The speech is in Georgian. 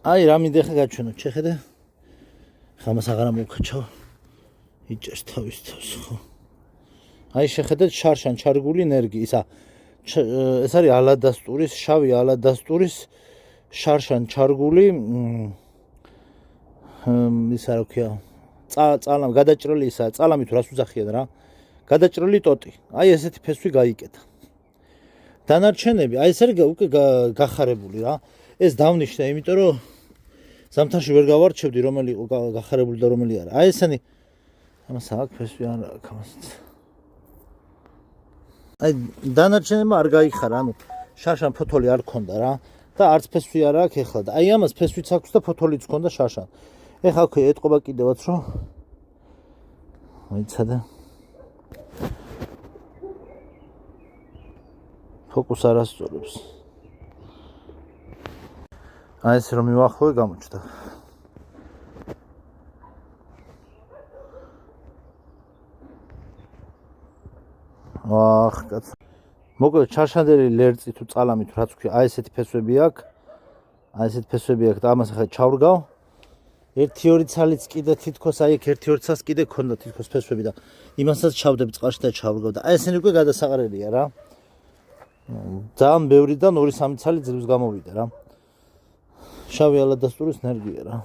აი რა მინდა ხა გაჩვენო შეხედე ხამას აღარა მოვქაჩავ იჭერს თავის თავს ხო აი შეხედეთ შარშან ჩარგული ენერგია ისა ეს არის ალადასტურის შავი ალადასტურის შარშან ჩარგული ისა რა ქვია წალამ გადაჭრილი ისა წალამით რას უძახიან რა გადაჭრილი ტოტი აი ესეთი ფესვი გაიკეთა დანარჩენები აი ეს არის უკვე გახარებული რა ეს დავნიშნე იმიტომ რომ ზამთარში ვერ გავარჩევდი რომელი გახარებული და რომელი არა აი ესენი ამას აქ ფესვი არ აქვს ამას აი დანარჩენებმა არ გაიხარა ანუ შარშან ფოთოლი არ ქონდა რა და არც ფესვი არ აქვს ეხლა და აი ამას ფესვიც აქვს და ფოთოლიც ქონდა შარშან ეხლა აქვე ეტყობა კიდევაც რომ მოიცადე ფოკუს არ ასწორებს აი ეს რომ მივახლოვე გამოჩნდა აх კაც მოკლედ ჩარშანდელი ლერწი თუ წალამით რაც ქვია აი ესეთი ფესვები აქვს აი ესეთი ფესვები აქვს და ამას ახლა ჩავრგავ 1-2 ცალიც კიდე თითქოს აი ეგ 1-2 ცალს კიდე ქონდა თითქოს ფესვები და იმასაც ჩავდებ წყალში და ჩავრგავ და აი ესენი უკვე გადასაყრელია რა ძალიან ბევრიდან 2-3 ცალი ძლივს გამოვიდა რა შავი ალადასტურის ენერგია რა